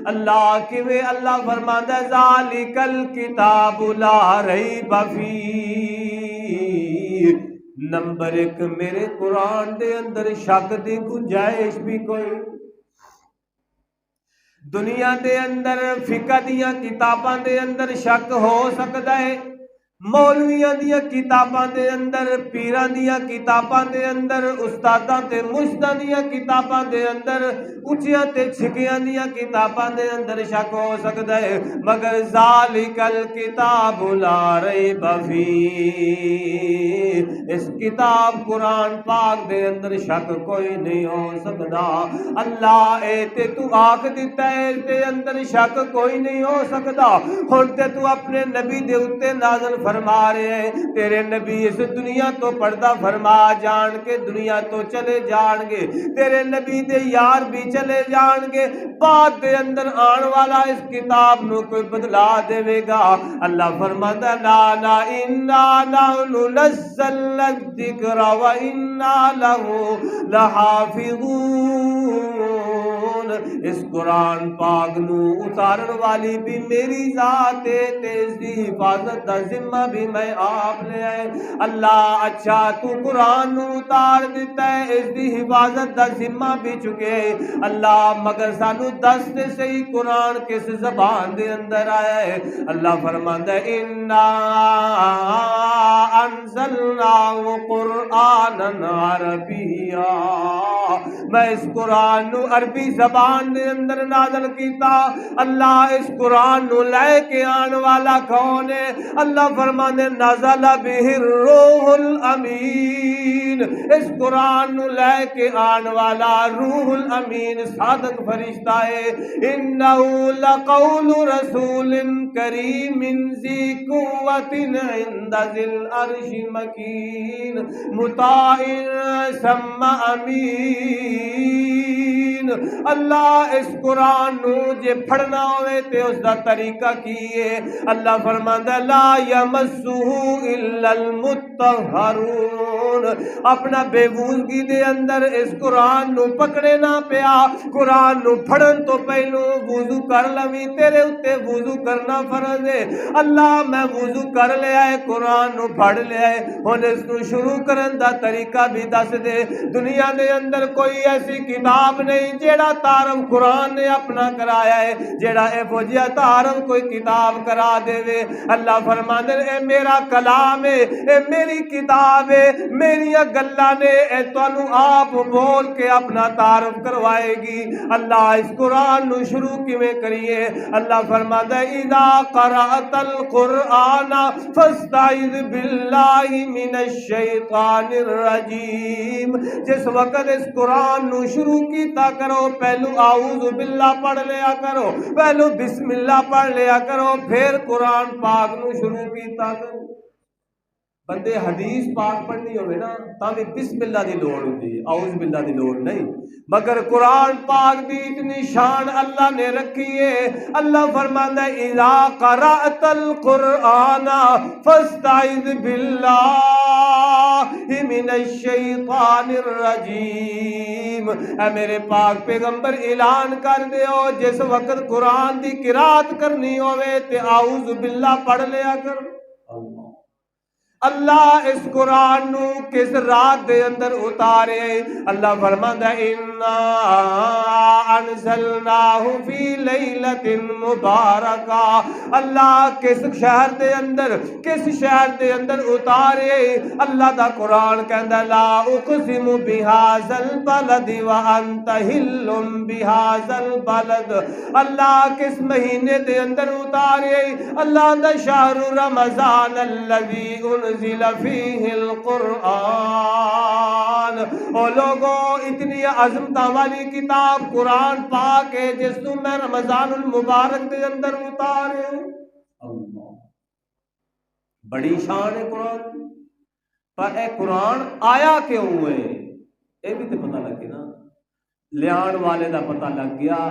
اللہ کیویں اللہ فرماندا ہے ذالک الکتاب لا ریب فیہ، نمبر 1 میرے قرآن دے اندر شک دی گنجائش بھی کوئی۔ دنیا دے اندر فقہ دیاں کتاباں دے اندر شک ہو سکدا ہے، مولویاں دیاں کتاباں دے اندر، پیراں دیاں کتاباں دے اندر، استاداں تے مرشداں دیاں کتاباں دے اندر، اچیاں تے چھکیاں دیاں کتاباں دے اندر شک ہو سکدا ہے، مگر ذالک الکتاب لا ریب فیہ، اس کتاب قرآن پاک دے اندر شک کوئی نہیں ہو سکدا۔ اللہ اے تے تو آکھ دیتا ہے اس دے اندر شک کوئی نہیں ہو سکدا، ہن تے تو اپنے نبی دے اُتے نازل فرما رہے ہیں، تیرے نبی اس دنیا تو پردہ فرما جان کے دنیا تو چلے جان گے، تیرے نبی دے یار بھی چلے جان گے، بعد دے اندر آن والا اس کتاب نو کوئی بدلا دے گا۔ اللہ فرماتا لا لا انا نحن نزلنا الذکر و انا لہ لحافظون، اس قرآن پاک نو اتارن والی بھی میری ذات ہے تے اس دی حفاظت دا ذمہ بھی میں آپ لے آئے۔ اللہ اچھا تو قرآن نو اتار دیتا ہے، اس دی حفاظت دا ذمہ بھی چکے، اللہ مگر سانو دس دے صحیح قرآن کس زبان دے اندر آیا ہے۔ اللہ فرماندا ہے انا انزلناه قرآنا عربیا، میں اس قرآن نو عربی زبان دے اندر نازل کیتا۔ اللہ اس قرآن نو لے کے آن والا کون ہے؟ اللہ فرمانے نزل بہ الروح الامین، اس قرآن نو لے کے آن والا روح الامین صادق فرشتہ ہے۔ انہ لقول رسول کریم ذی قوت عند ذی العرش مکین مطاع ثم امین۔ اللہ اس قرآن نو جے پڑھنا ہوئے تے اس دا طریقہ کیے، اللہ فرماندا لا یمسہ الا المطہرون، اپنا بے وضوگی دے اندر اس قرآن نو پکڑے نہ پیا، قرآن نو پڑھن تو پہلو وضو کر لوی، تیرے اتے وضو کرنا فرض ہے۔ اللہ میں وضو کر لیا ہے، قرآن نو پڑھ لیا ہے، ہن اس نو شروع کرن دا طریقہ بھی دس دے۔ دنیا دے اندر کوئی ایسی کتاب نہیں جیڑا تعارف قرآن نے اپنا کرایا ہے، جیڑا اے فوجیہ تعارف کوئی کتاب کرا دے وے۔ اللہ فرماندے اے میرا کلام ہے، اے میری کتاب ہے، میری گلاں نے اے تانوں آپ بول کے اپنا تعارف کروائے گی۔ اللہ اس قرآن نو شروع کیویں کریے؟ اللہ فرماتا ہے اذا قرأت القرآن فاستعذ باللہ من الشیطان الرجیم، جس وقت اس قرآن نو شروع کیتا کرو پہلو اعوذ باللہ پڑھ لیا کرو، پہلو بسم اللہ پڑھ لیا کرو، پھر قرآن پاک نو شروع کیتا کرو۔ بندے حدیث پاک پڑھنی ہوئے نا تاں بھی بسم اللہ دی لوڑ ہوندی ہے، اعوذ باللہ دی لوڑ نہیں، مگر قرآن پاک دی اتنی شان اللہ نے رکھی ہے۔ اللہ فرماتا ہے اذا قرأت القرآن فاستعذ باللہ من الشیطان الرجیم، اے میرے پاک پیغمبر اعلان کر دیو جس وقت قرآن دی قرات کرنی ہوئے تے اعوذ باللہ پڑھ لیا کر۔ اللہ اس قرآن نو کس رات دے اندر اتارے؟ اللہ فرماتا ہے انا انزلناہ فی لیلۃ مبارکہ، اللہ کس شہر دے اندر، کس شہر دے اندر اتارے؟ اللہ دا قرآن کہندا لا اقسم بہذا البلد وانت حل بہذا البلد، اللہ کس مہینے دے اندر اتارے؟ اللہ دا شہر رمضان الذی انزل فیہ القرآن۔ او لوگوں اتنی عظمتہ والی کتاب قرآن پاک ہے جس کو میں رمضان المبارک دے اندر اتارے۔ اللہ بڑی شان ہے قرآن، پر اے قرآن آیا کیوں ہے یہ بھی تو پتہ لگے نا۔ لیان والے دا پتہ لگ گیا،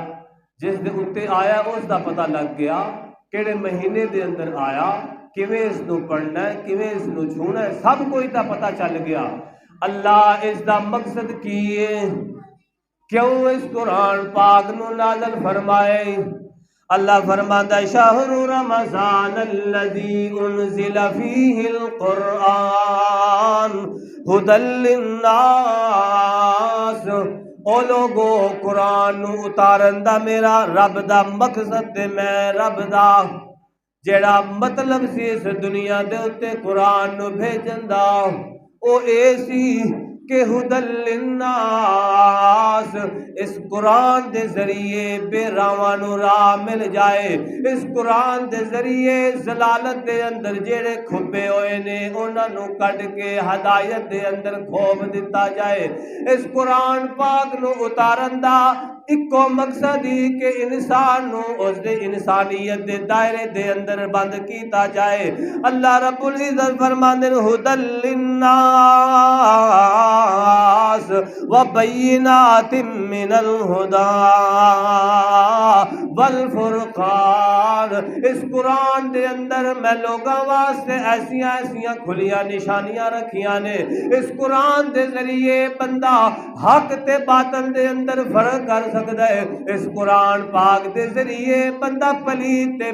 جس دے اتے آیا اس دا پتہ لگ گیا، کیڑے مہینے دے اندر آیا، کیویں اس نو پڑھنا ہے، کیویں اس نو چھونا ہے، سب کوئی دا پتہ چل گیا۔ اللہ اس دا مقصد کی ہے کیوں اس قرآن پاک نو نازل فرمائے؟ اللہ فرماتا ہے شہر رمضان الذی انزل فیہ القرآن ھدی للناس۔ او لوگو قرآن نو اتارن دا میرا رب دا مقصد تے میں رب دا جیڑا مطلب سی اس دنیا دے اتے قرآن نو بھیجن دا او ایسی کہ ھدی للناس، اس قرآن دے ذریعے بے راواں نو راہ مل جائے، اس قرآن دے ذریعے ضلالت دے اندر جیڑے کھپے ہوئے نے انہاں نو کڈ کے ہدایت دے اندر کھوب دتا جائے۔ اس قرآن پاک نو اتارن دا اکو مقصد ہی کہ انسان نو اس دے انسانیت دے دائرے دے اندر بند کیتا جائے۔ اللہ رب العزت فرماندے ھدی للناس وبینات من الہدی والفرقان۔ اس قرآن دے اندر میں لوگاں واسطے ایسیاں ایسیاں کھلیاں نشانیاں رکھیاں نے۔ اس قرآن دے ذریعے بندہ حق تے باطل دے اندر فرق کر سکتا ہے۔ اس قرآن پاک دے ذریعے بندہ پلیت تے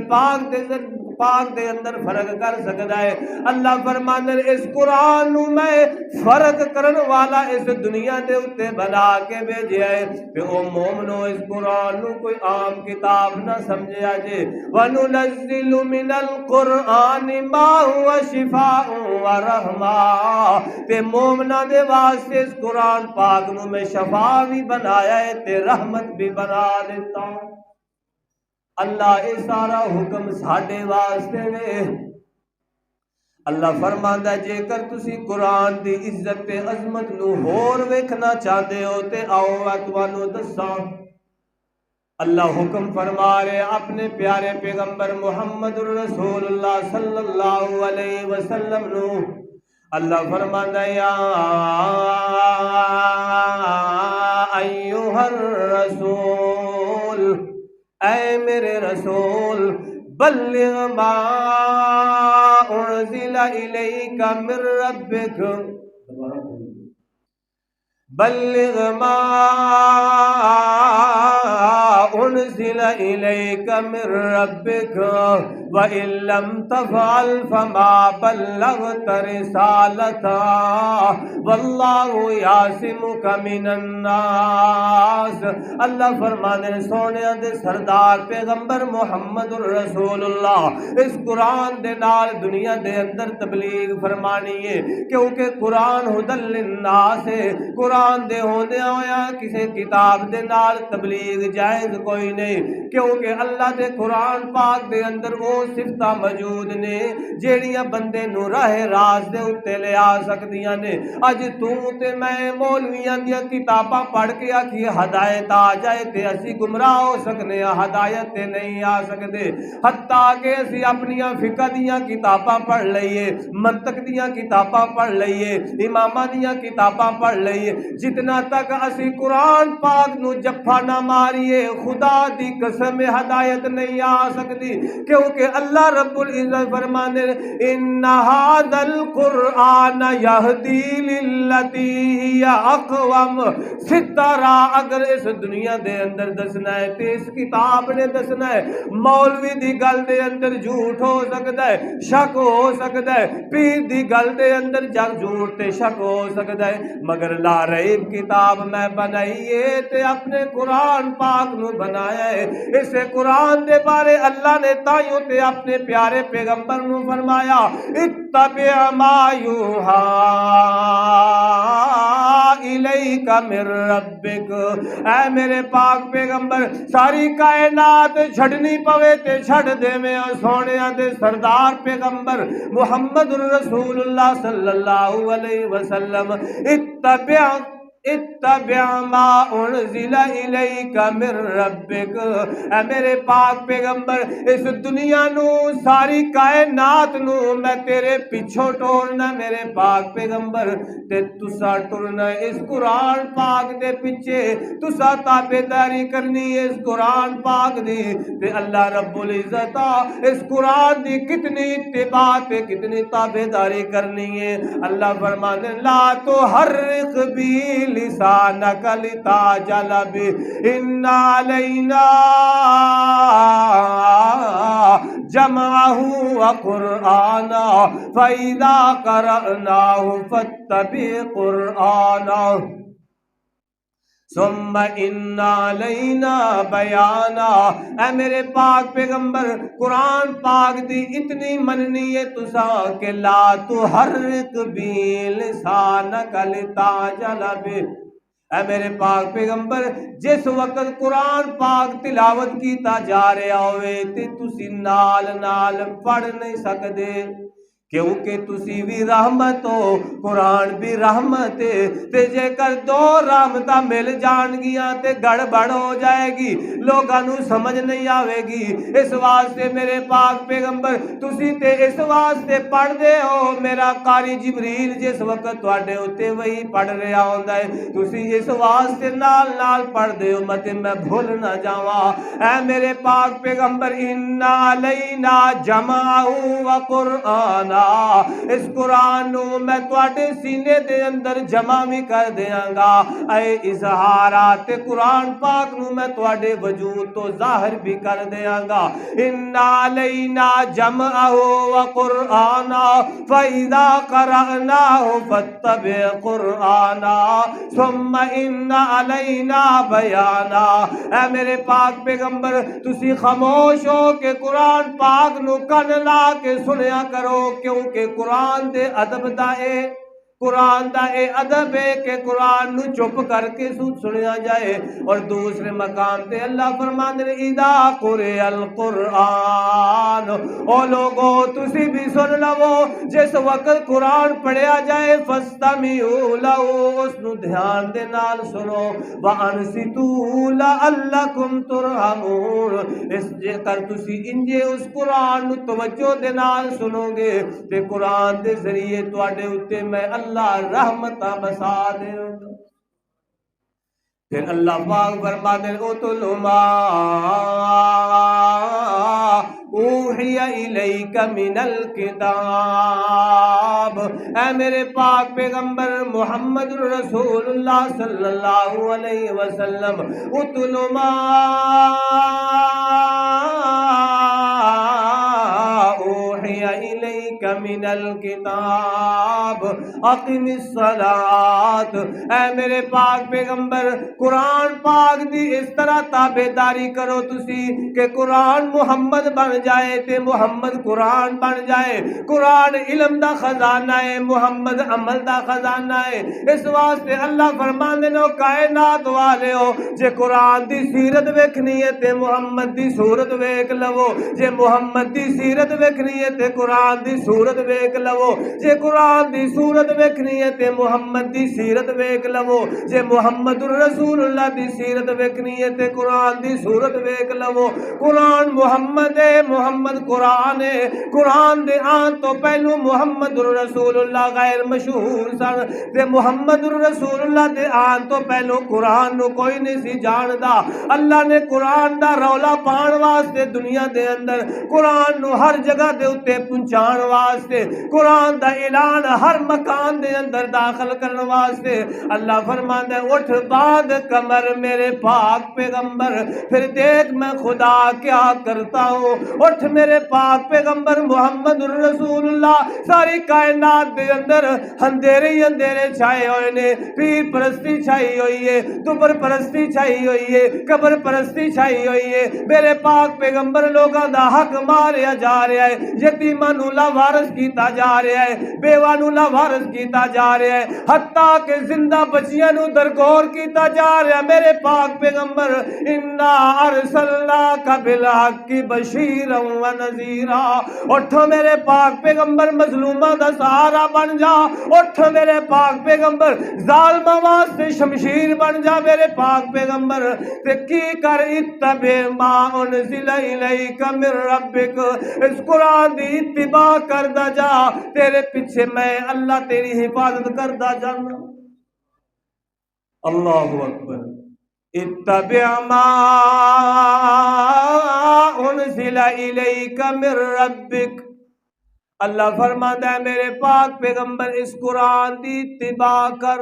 پاک دے اندر فرق کر سکتا ہے۔ اللہ فرماندے اس قرآن نو میں فرق کرن والا اس دنیا دے اتے بنا کے بھیجیا ہے کہ او مومنو اس قرآن نو کوئی عام کتاب نہ سمجھیا جے۔ وَنُنَزِّلُ مِنَ الْقُرْآنِ مَا هُوَ شِفَاءٌ وَرَحْمَةٌ، تے مومنہ دے واسطے اس قرآن پاک نو میں شفا بھی بنایا ہے تے رحمت بھی بنا دیتا ہوں۔ اللہ اے سارا حکم ساڈے واسطے نے۔ اللہ فرماندا ہے جے کر تسی قرآن دی عزت تے عظمت نو ہور ویکھنا چاہتے ہو تے آؤ میں تانوں دساں۔ اللہ حکم فرما رہے اپنے پیارے پیغمبر محمد الرسول اللہ صلی اللہ علیہ وسلم نو۔ اللہ فرماندا ہے یا ایھا الرسول، اے میرے رسول، بلغ ما انزل الیک من ربک، بلغ ما انزل الیک من ربک وَإِن لَّمْ تَفْعَلْ فَمَا بَلَّغْتَ رِسَالَتَهُ وَاللَّهُ يَعْصِمُكَ مِنَ النَّاسِ۔ اللہ فرمانے سونے دے سردار پیغمبر محمد الرسول اللہ اس قرآن دے نال دنیا دے اندر تبلیغ فرمانی ہے، کیونکہ قرآن ھدی للناس ہے۔ قرآن دے ہوندے ہویا کسی کتاب دے نال تبلیغ جائز کوئی نہیں، کیونکہ اللہ دے قرآن پاک دے اندر وہ صفتاں موجود نے جیڑیاں بندے نو راہ راز دے اتے لے آ سکدیاں نے۔ اج تو تے میں مولویاں دیاں کتاباں پڑھ کے آکھی ہدایت آ جائے تے اسی گمراہ ہو سکنے ہاں، ہدایت تے نہیں آ سکدے۔ حتیٰ کہ اسی اپنیاں فقہ دیاں کتاباں پڑھ لئیے، منطق دیاں کتاباں پڑھ لئیے، اماماں دیاں کتاباں پڑھ لئیے، جتنا تک اسی قرآن پاک نو جفا نہ ماریے خدا دی قسم ہدایت نہیں آ سکتی، کیونکہ اللہ رب العزت فرمانے ان ھذا القرآن یہدی للتی ہی اقوم۔ ستارہ اگر اس دنیا دے اندر دسنا ہے تے اس کتاب نے دسنا ہے۔ مولوی دی گل دے اندر جھوٹ ہو سکتا ہے، شک ہو سکتا ہے، پیر دی گل دے اندر جھوٹ تے شک ہو سکتا ہے، مگر لا ریب کتاب میں بنائیے تے اپنے قرآن پاک نو بنایا ہے۔ اس قرآن دے بارے اللہ نے تائیوں تے اپنے پیارے پیغمبر نو فرمایا اتبع ما یوحی الیک من ربک۔ اے میرے پاک پیغمبر ساری کائنات چھڑنی پوے تے چھڑ دے میں سونیاں دے سردار پیغمبر محمد الرسول اللہ صلی اللہ علیہ وسلم اتبع ما انزل الیک من ربک۔ اے میرے پاک پیغمبر اس دنیا نو ساری کائنات نو میں تیرے پیچھوں ٹورنا میرے پاک پیغمبر، تے تسا ٹرنا اس قرآن پاک دے پیچھے، تسا تابعداری کرنی اس قرآن پاک دی۔ تے اللہ رب العزت اس قرآن دی کتنی اتباع تے کتنی تابعداری کرنی ہے۔ اللہ فرمانے لا تحرک بی لسانک لتعجل به ان علینا جمعہ وقرآنا فإذا قرأناه فاتبع قرآنا ثم ان علینا بیانا۔ اے میرے پاک پیغمبر قرآن پاک دی اتنی مننی ہے تساں کہ لا تحرک بی لسانک لتعجل به۔ اے میرے پاک پیغمبر جس وقت قرآن پاک تلاوت کیتا جا رہا ہوئے تے تسی نال نال پڑھ نہیں سکدے، کیونکہ تسی بھی رحمت ہو، قرآن بھی رحمت ہے، تے جے کر دو رحمتاں مل جان گیاں تے گڑبڑ ہو جائے گی، لوگاں نو سمجھ نہیں آوے گی۔ اس واسطے میرے پاک پیغمبر تسی تے اس واسطے پڑھ دے ہو، میرا قاری جبریل جس وقت تواڈے اوتے وہی پڑھ رہا ہوندا ہے تسی اس واسطے نال نال پڑھ دے ہو متے میں بھول نہ جاواں۔ اے میرے پاک پیغمبر ان علینا جمعہ و قرآن، اس قرآن نو میں تواڈے سینے دے اندر جمع بھی کر دیاں گا، اے اظہارات قرآن پاک نو میں تواڈے وجود تو ظاہر بھی کر دیاں گا۔ ان علینا جمعہ و قرآنا فإذا قرأناه فاتبع قرآنا ثم ان علینا بیانا۔ اے میرے پاک پیغمبر تسی خاموش ہو کہ قرآن پاک نو کن لا کے سنیا کرو، کیونکہ قرآن دے ادب دا اے ادب ہے کہ قرآن نو چپ کر کے سنیا جائے۔ اور دوسرے مقام تے اللہ فرماندے نے اذا قرئ القرآن، او لوگو تسی بھی سن لو جس وقت قرآن پڑھیا جائے فاستمعوا لہ، اس نو دھیان دے نال سنو، وانصتوا لعلکم ترحمون، اس جے کر تسی انجے اس قرآن نو توجہ دے نال سنو گے تے قرآن دے ذریعے تواڈے اوتے میں اللہ رحمتاں بسا دے۔ پھر اللہ پاک فرماتے ہیں اتل ما اوحی الیک من الکتاب، اے میرے پاک پیغمبر محمد رسول اللہ صلی اللہ علیہ وسلم اتل ما اوحی الیک من الکتاب اقم الصلاۃ، اے میرے پاک پیغمبر قرآن پاک دی اس طرح تابعداری کرو تسی کہ قرآن محمد بن جائے تے محمد قرآن بن جائے۔ قرآن علم دا خزانہ ہے، محمد عمل دا خزانہ ہے۔ اس واسطے اللہ فرماندے نے کائنات والے ہو جے قرآن دی سیرت ویکھنی ہے تے محمد دی صورت ویکھ لو، جے محمد دی سیرت ویکھنی ہے تے قرآن دی صورت ویکھ لو، جے قرآن دی صورت ویکھنی ہے تے محمد دی سیرت ویکھ لو، جے محمد رسول اللہ دی سیرت ویکھنی ہے تے قرآن دی صورت ویکھ لو۔ قرآن محمد ہے، محمد قرآن ہے۔ قرآن دے آن تو پہلو محمد رسول اللہ غیر مشہور سن تے محمد رسول اللہ دے آن تو پہلو قرآن نو کوئی نہیں سی جاندا۔ اللہ نے قرآن دا رولا پان واسطے دنیا دے اندر قرآن نو ہر جگہ دے اتے پہنچان واسطے، قرآن دا اعلان ہر مکان دے اندر داخل کرن واسطے اللہ فرماندا ہے اٹھ بعد کمر میرے پاک پیغمبر، پھر دیکھ میں خدا کیا کرتا ہوں۔ اٹھ میرے پاک پیغمبر محمد رسول اللہ، ساری کائنات دے اندر اندھیرے ہی اندھیرے چھائے ہوئے نے، پیر پرستی چھائی ہوئی ہے، دبر پرستی چھائی ہوئی ہے، قبر پرستی چھائی ہوئی ہے۔ میرے پاک پیغمبر لوگاں دا حق ماریا جا رہا ہے، یتیماں نو لاوارث کیتا جا رہا ہے، بیواں نو لاوارث کیتا جا رہا ہے، حتیٰ کہ زندہ بچیاں نو درگور کیتا جا رہا ہے۔ میرے پاک پیغمبر انا ارسلناک بالحق بشیرا و نذیرا، اٹھو میرے پاک پیغمبر مظلوماں دا سہارا بن جا، اٹھو میرے پاک پیغمبر ظالماں واسطے شمشیر بن جا میرے پاک پیغمبر، تے کی کر اتبع ما انزل الیک من ربک، اس قرآن دی اتباع کردا جا، تیرے پیچھے میں اللہ تیری حفاظت کردا جانا۔ اللہ اکبر۔ اتبع ما انزل الیک من ربک، اللہ فرماتا ہے میرے پاک پیغمبر اس قرآن دی اتباع کر،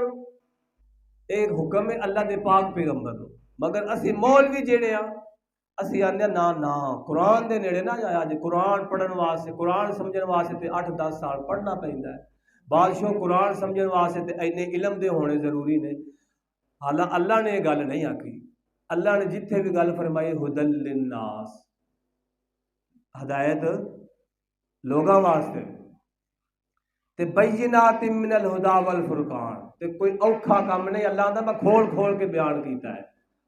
ایک حکم ہے اللہ دے پاک پیغمبر نو، مگر اسی مولوی جڑے ہاں اسی آنے نا نا قرآن دے نیڑے نہ جایا جی، قرآن پڑھن واسطے قرآن سمجھن واسطے تے 8-10 سال پڑھنا پیندا ہے، بادشاہ قرآن سمجھن واسطے تے اینے علم دے ہونے ضروری نے۔ حالانکہ اللہ نے یہ گل نہیں آکی، اللہ نے جتھے بھی گل فرمائی ہدل للناس، ہدایت لوگاں واسطے، تے بینات من الہدا والفرقان، تے کوئی اوکھا کام نہیں، اللہ نے میں کھول کھول کے بیان کیتا ہے،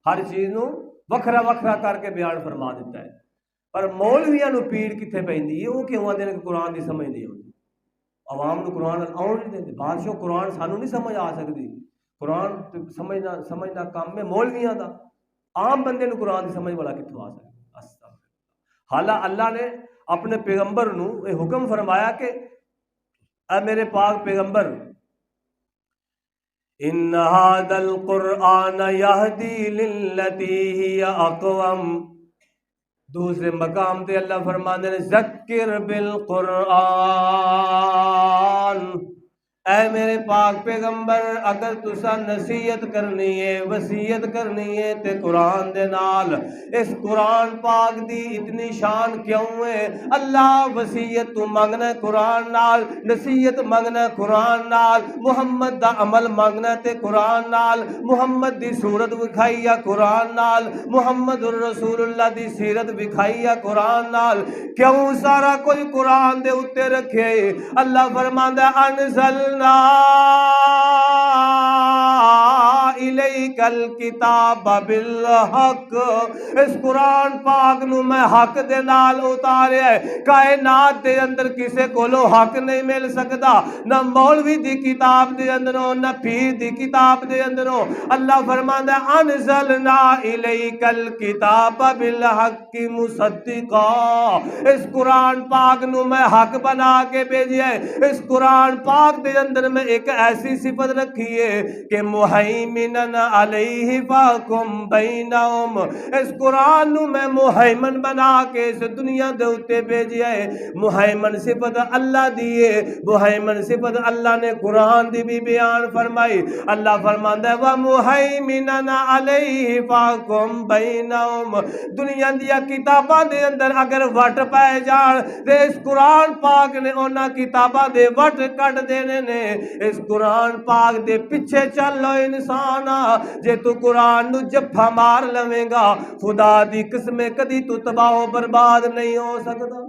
ہر چیز نو وکھرا وکھرا کر کے بیان فرما دیتا ہے۔ پر مولویاں نو پیڑ کتنے پیندی ہے، وہ کیوں آندے نے کہ قرآن دی سمجھ نہیں ہوتی، عوام نو قرآن آن نہیں دیندے، بادشاہ قرآن سانو نہیں سمجھ آ سکتی، قرآن سمجھنا کام ہے مولویاں دا، عام بندے نو قرآن دی سمجھ والا کتوں آ سکتا۔ حالانکہ اللہ نے اپنے پیغمبر نو یہ حکم فرمایا کہ اے میرے پاک پیغمبر ان هذا القرآن يهدي للتي هي اقوم، دوسرے مقام تے اللہ فرماندے نے ذکر بالقرآن، اے میرے پاک پیغمبر اگر تسا نصیحت کرنی ہے وصیت کرنی ہے تے قرآن دے نال، اس قرآن پاک دی اتنی شان کیوں ہے؟ اللہ وصیت تو منگنا قرآن نال، نصیحت منگنا قرآن نال، محمد دا عمل منگنا تے قرآن نال، محمد دی صورت وکھائی یا قرآن نال، محمد الرسول اللہ دی سیرت وکھائی یا قرآن نال، کیوں سارا کوئی قرآن دے اتے رکھے؟ اللہ فرماندا انزلنا الیک الکتاب بالحق، اس قرآن پاک نو میں حق دے نال اتاریا ہے، کائنات دے اندر کسے کولو حق نہیں مل سکتا، نہ مولوی دی کتاب دے اندروں نہ پیر دی کتاب دے اندروں۔ اللہ فرماندا ہے انزلنا الیک الکتاب بالحق مصدقا، اس قرآن پاک نو میں حق بنا کے بھیجیا ہے، اس قرآن پاک دے اندر میں ایک ایسی صفت رکھی ہے کہ مہیمنن علیہ فاحکم بینہم، اس قرآن نو میں مہیمن بنا کے اس دنیا دے اتے بھیجیا ہے۔ مہیمن صفت اللہ دی ہے، مہیمن صفت اللہ نے قرآن دی بھی بیان فرمائی۔ اللہ فرماندا ہے وَمُہَيْمِنًا عَلَيْهِ فَاحْكُم بَيْنَهُمْ، دنیا دیا کتاباں دے اندر اگر وٹ پائے جان تے اس قرآن پاک نے انہاں کتاباں دے وٹ کٹ دینے نے۔ اس قرآن پاک دے پیچھے چل لو انسان، جے تو قرآن نو جفا مار لویں گا خدا دی قسم کدی تو تباہ و برباد نہیں ہو سکتا۔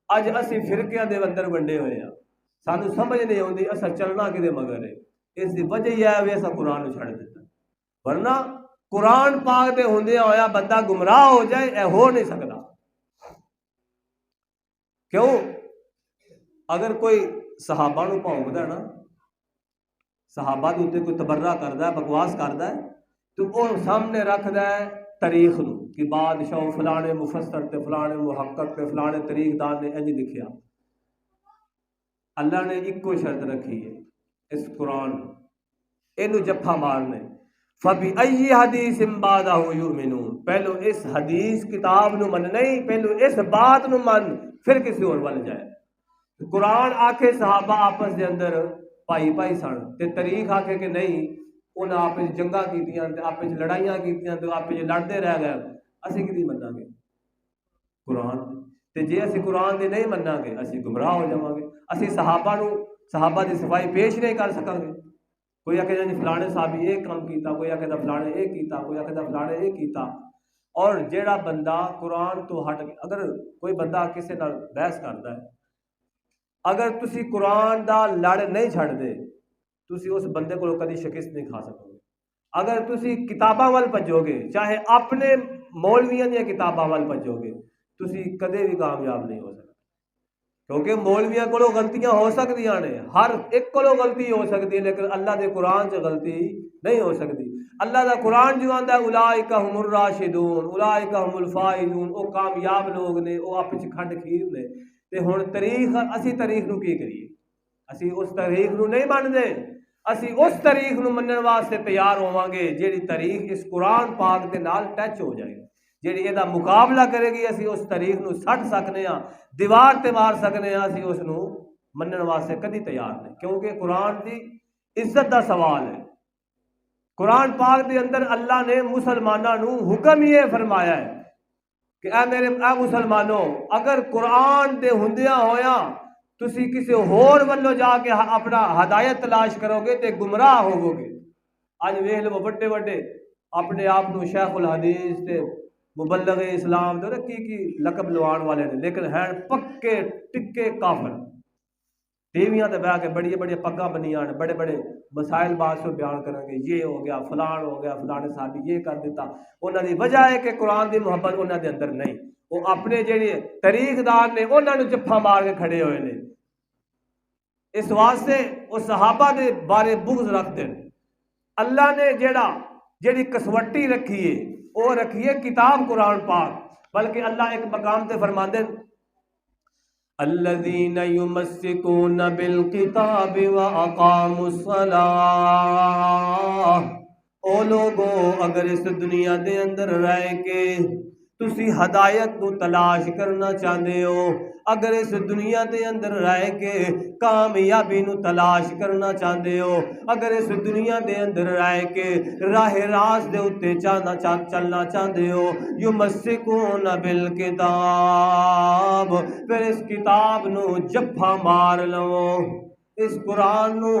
اج اسی فرقیاں دے اندر ونڈے ہوئے ہیں، سانو سمجھ نہیں آتی اسا چلنا کدے مگر ہے، اس دی وجہ یہ ہے اسا قرآن نو چھڑ دیتا، ورنہ قرآن پاک دے ہوندے ہویا بندہ گمراہ ہو جائے اے ہو نہیں سکتا۔ کیوں؟ اگر کوئی صحابہ نو بھونکدا ہے نا، صحابہ دے اوتے کوئی تبرہ کردا ہے بکواس کردا ہے تو وہ سامنے رکھدا ہے تاریخ نو کہ بادشاہ فلانے مفسر تے فلانے محقق تے فلانے تاریخ دان نے انج لکھیا۔ اللہ نے ایک کو شرط رکھی ہے اس قرآن اینو جفا مارنے، فَبِأَيِّ حَدِيثٍ بَعْدَهُ يُؤْمِنُونَ، پہلو اس حدیث کتاب نو من نہیں، پہلو اس بات نو من پھر کسی اور ول جائے۔ قرآن آکھے صحابہ آپس دے اندر پائی پائی سن تے تاریخ آکھے کہ نہیں انہاں آپس جنگاں کیتیاں تے آپس لڑائیاں کیتیاں تے آپس لڑتے رہ گئے، اسی کدی مننا گے قرآن تے جے اسی قرآن دے نہیں مننا گے اسی گمراہ ہو جاواں گے، اسی صحابہ دی صفائی پیش نہیں کر سکاں گے۔ کوئی آکھے جی فلانے صحابی ایک کام کیتا، کوئی آکھے فلانے ایک کیتا، کوئی آکھے فلانے ایک کیتا۔ اور جیڑا بندہ قرآن تو ہٹ اگر کوئی بندہ کسی نال بحث کردا ہے، اگر تسی قرآن دا لڑ نہیں چھڑ دے تسی اس بندے کو کدی شکست نہیں کھا سکو گے۔ اگر تسی کتاباں وال بھجو گے، چاہے اپنے مولویاں دی کتاباں وال بھجو گے، تسی کدے بھی کامیاب نہیں ہو سکتے، کیونکہ مولویاں کو غلطیاں ہو سکدیاں نے، ہر ایک کو غلطی ہو سکتی ہے، لیکن اللہ دے قرآن سے غلطی نہیں ہو سکتی۔ اللہ دا قرآن جو آندا ہے اولئک هم الراشدون اولئک هم الفائزون، وہ کامیاب لوگ نے، وہ آپس کھنڈ کھیر نے۔ تے ہن تاریخ اسی تاریخ نو کی کریے؟ اسی اس تاریخ نو نہیں مانتے، اسی اس تاریخ نو منن واسطے تیار ہوواں گے جیڑی تاریخ اس قرآن پاک دے نال ٹچ ہو جائے، جیڑی یہ مقابلہ کرے گی اسی اس تاریخ نو سٹ سکنے ہاں، دیوار تے مار سکنے ہاں، اسی اس نو منن واسطے کدی تیار نہیں، کیونکہ قرآن دی عزت دا سوال ہے۔ قرآن پاک دے اندر اللہ نے مسلمانوں نو حکم یہ فرمایا ہے کہ اے مسلمانوں، اگر قرآن دے ہوندیاں ہویا تسی کسی ہور ولو جا کے اپنا ہدایت تلاش کرو گے تے گمراہ ہوو گے۔ اج ویکھ لو بڑے بڑے اپنے آپ کو شیخ الحدیث تے مبلغ اسلام دے کی لقب لوان والے نے، لیکن ہیں پکے ٹکے کافر۔ ٹیویاں تے بیٹھ کے بڑی بڑی پگاں بنیاں نے، بڑے بڑے مسائل بات سے بیان کریں گے، یہ ہو گیا فلان ہو گیا، فلانے صاحب یہ کر دیتا۔ انہاں دی وجہ ہے کہ قرآن دی محبت انہاں دے اندر نہیں، وہ اپنے جڑے طریق دار نے انہاں نو جفا مار کے کھڑے ہوئے نے۔ اس واسطے وہ صحابہ دے بارے بغض رکھتے ہیں۔ اللہ نے جیڑی کسوٹی رکھی ہے وہ رکھی ہے کتاب قرآن پاک، بلکہ اللہ ایک مقام تے فرماندے الذین یمسکون بالکتاب واقاموا الصلاۃ، او لوگو اگر اس دنیا دے اندر رہ کے تسی ہدایت کو تلاش کرنا چاہتے ہو، اگر اس دنیا دے اندر رہ کے کامیابی نو تلاش کرنا چاہتے ہو، اگر اس دنیا دے اندر رہ کے راہ راست دے اتے چلنا چاہتے ہو، یمسکون بالکتاب، پھر اس کتاب نو جفا مار لو، اس قرآن نو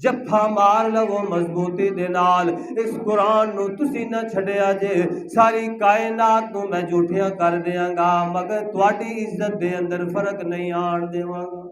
جفا مار لو مضبوطی دے نال، اس قرآن نو تسی نہ چھڑیا جے، ساری کائنات نو میں جھوٹیاں کر دیاں گا مگر تواڈی عزت دے اندر فرق نہیں آن دیواں گا۔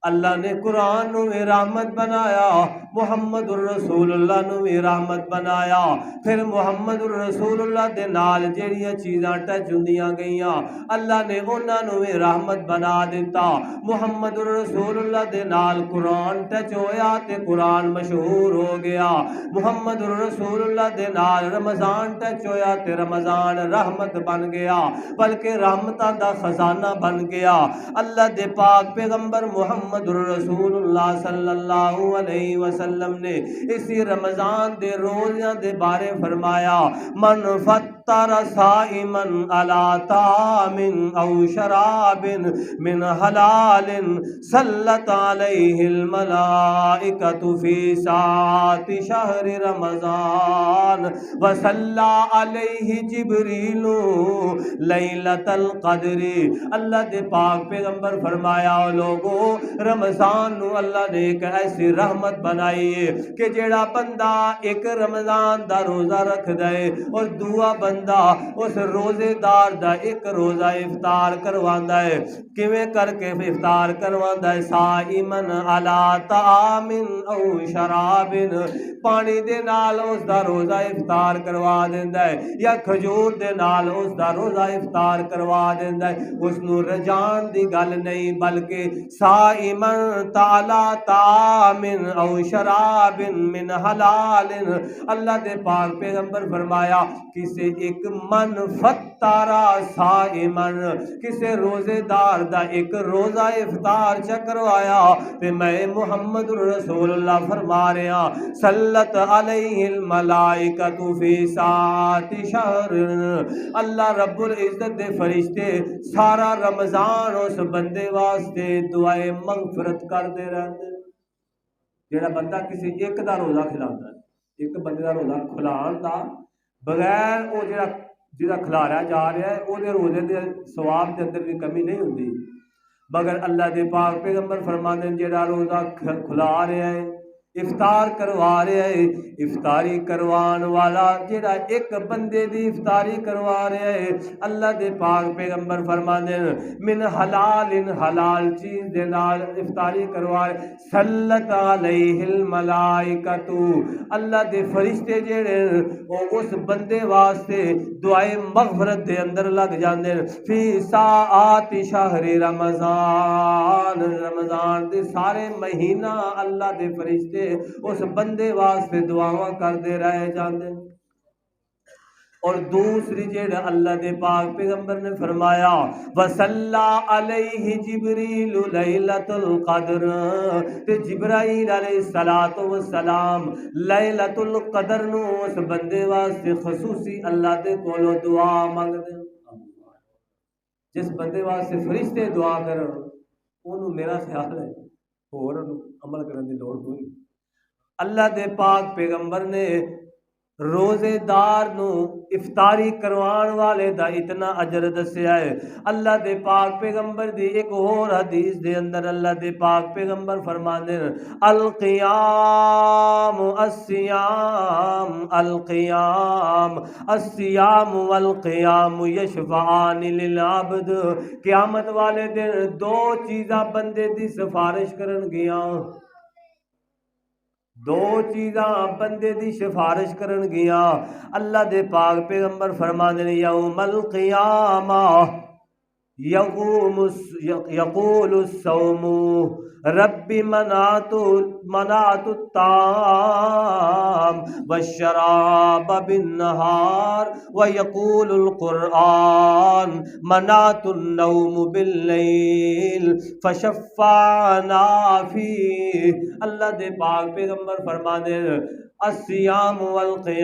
اللہ نے قرآن نو رحمت بنایا، محمد الرسول اللہ نو رحمت بنایا، پھر محمد الرسول اللہ دے نال جیڑیاں چیزاں ٹچ ہوندیاں گئیاں اللہ نے انہاں نو رحمت بنا دیتا۔ محمد الرسول اللہ دے نال قرآن ٹچ ہویا تے قرآن مشہور ہو گیا، محمد الرسول اللہ دے نال رمضان ٹچ ہویا تے رمضان رحمت بن گیا، بلکہ رحمتاں دا خزانہ بن گیا۔ اللہ دے پاک پیغمبر محمد الرسول اللہ صلی اللہ علیہ وسلم نے اسی رمضان دے روزیاں دے بارے فرمایا، من فطر صائما علی طعام او شراب من حلال صلت علیہ الملائکۃ فی ساعت شہر رمضان وصلی علیہ جبریل لیلۃ القدر۔ اللہ دے پاک پیغمبر فرمایا لوگو رمضان نو اللہ نے ایک ایسی رحمت بنائی ہے کہ جیڑا بندہ ایک رمضان دا روزہ رکھ دے اور دوسرا بندہ اس روزے دار دا ایک روزہ افطار کرواندا ہے، کیویں کر کے افطار کرواندا ہے، صائمن علی طعام او شراب، پانی دے نال اس دا روزہ افطار کروا دیندا ہے یا کھجور دے نال اس دا روزہ افطار کروا دیندا ہے، اس نو رجان دی گل نہیں بلکہ صائمن تعالی طعام او شراب من حلال۔ اللہ دے پاک پیغمبر فرمایا کسے ایک من فطارا صائمن، کسے روزے دار دا ایک روزہ افطار چکروایا تے میں محمد رسول اللہ فرما رہا صلت علیہ الملائکۃ فی ساعت شہر، اللہ رب العزت دے فرشتے سارا رمضان اس بندے واسطے دعائے مغفرت کرتے رہتے۔ جیڑا بندہ کسی ایک دا روزہ کھلاتا ہے، ایک بندے دا روزہ کھلان دا بغیر وہ جڑا کھلایا جا رہا ہے وہ روزے دے ثواب دے اندر بھی کمی نہیں ہوندی، مگر اللہ دے پاک پیغمبر فرماندے جیڑا روزہ کھلا رہا ہے افطار کروا رہا ہے، افطاری کروان والا جیڑا ایک بندے دی افطاری کروا رہا ہے، اللہ دے پاک پیغمبر فرماندے من حلال حلال چیز دے نال افطاری کروا رہا، صلت علیہ الملائکۃ، اللہ دے فرشتے جیڑے وہ اس بندے واسطے دعائے مغفرت دے اندر لگ جاندے فی ساعات شہر رمضان، رمضان دے سارے مہینہ اللہ دے فرشتے اس بندے واسطے دعاواں کردے رہ جاندے۔ اور دوسری جیڑا اللہ دے پاک پیغمبر نے فرمایا وصلی علیہ جبریل لیلۃ القدر، تے جبرائیل علیہ السلام لیلۃ القدر نو اس بندے واسطے خصوصی اللہ دے کولوں دعا منگدے۔ جس بندے واسطے فرشتے دعا کرن اونوں میرا خیال ہے اور عمل کرن دی لوڑ کوئی نہیں۔ اللہ دے پاک پیغمبر نے روزے دار نو افطاری کروان والے دا اتنا اجر دسیا ہے۔ اللہ دے پاک پیغمبر دی ایک اور حدیث دے اندر اللہ دے پاک پیغمبر فرماندے ہیں القیام الصیام القیام الصیام والقیام یشفعان للعبد، قیامت والے دن دو چیزاں بندے دی سفارش کرن گیاں، دو چیزاں بندے دی سفارش کرن گیا۔ اللہ دے پاک پیغمبر فرماندے نے یوم القیامہ یقول الصوم رب منعت الطعام والشراب بالنهار ويقول القرآن منعت النوم بالليل فشفعنا فيه۔ اللہ دے پاک پیغمبر فرمانے الصیام والقیام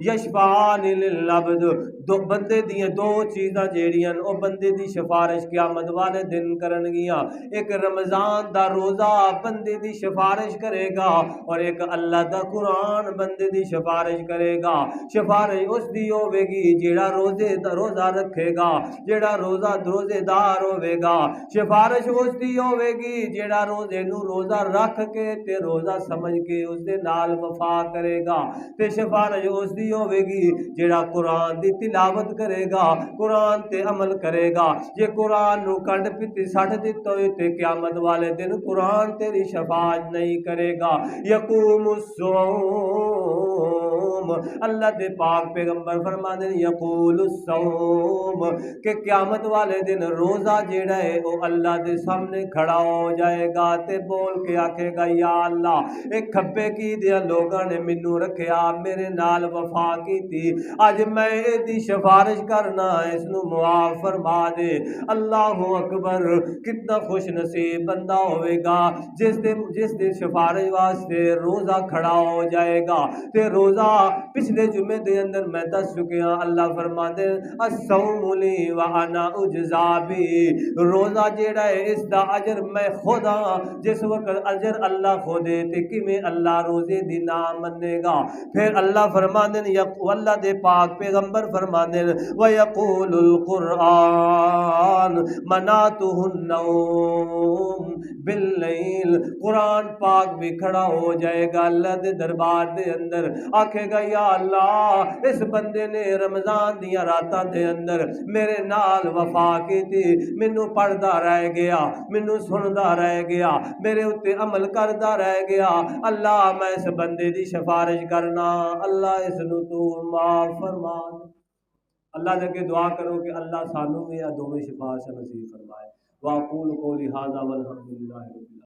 یشفعان للعبد، دو بندے دی دو چیزاں جیڑیاں او بندے دی سفارش قیامت والے دن کرن گیاں، ایک رمضان دا روزہ بندے دی سفارش کرے گا اور ایک اللہ دا قرآن بندے دی سفارش کرے گا۔ سفارش اس دی ہوے گی جیڑا روزہ رکھے گا، جیڑا روزے دار ہوے گا، سفارش اس دی ہوے گی جیڑا روزے نو روزہ رکھ کے تے روزہ سمجھ کے اس دے نال وفا کرے گا، تے سفارش اس دی ہوے گی جیڑا قرآن دی تلاوت کرے گا، قرآن تے عمل کرے گا۔ جے قرآن نو کنڈ پتی سٹ دتا ہوئے تے قیامت والے دن قرآن تیری شفاعت نہیں کرے گا۔ یقوم الصوم، اللہ دے پاک پیغمبر فرماتے ہیں یقول الصوم کہ قیامت والے دن روزہ جیڑا ہے وہ اللہ دے سامنے کھڑا ہو جائے گا تے بول کے آکھے گا یا اللہ ایک کھبے کی دیا لوگاں نے منو رکھیا، میرے نال وفا کی تھی، اج میں دی سفارش کرنا اس نو معاف فرما دے۔ اللہ اکبر، کتنا خوش نصیب بندہ ہوئے گا جس دے سفارش واسطے روزہ کھڑا ہو جائے گا۔ تے روزہ پچھلے جمعے دے اندر میں دس چکیا، اللہ فرماتے ہیں الصوم لی وانا اجزا بی، روزہ جیڑا ہے اس دا اجر میں خود ہاں، جس وقت اجر اللہ خود ہے تے کیویں اللہ روزے دی نہ منے گا۔ پھر اللہ فرماتے ہیں اللہ دے پاک پیغمبر فرماتے ہیں وَيَقُولُ الْقُرْآنُ مَنَعْتُهُ النَّوْمُ بِاللَّيْلِ، قرآن پاک بھی کھڑا ہو جائے گا اللہ دے دربار دے اندر، آکھے گا یا اللہ اس بندے نے رمضان دیا راتاں دے اندر میرے نال وفا کی تھی، مینوں پڑھدا رہ گیا، مینوں سندا رہ گیا، میرے اتے عمل کردا رہ گیا، اللہ میں اس بندے دی سفارش کرنا، اللہ اس نو تو معاف فرما۔ اللہ دے کے دعا کرو کہ اللہ سانوں بھی دونوں شفاعت سے نصیب فرمائے۔ واقول قولی ھذا والحمد للہ رب العالمین۔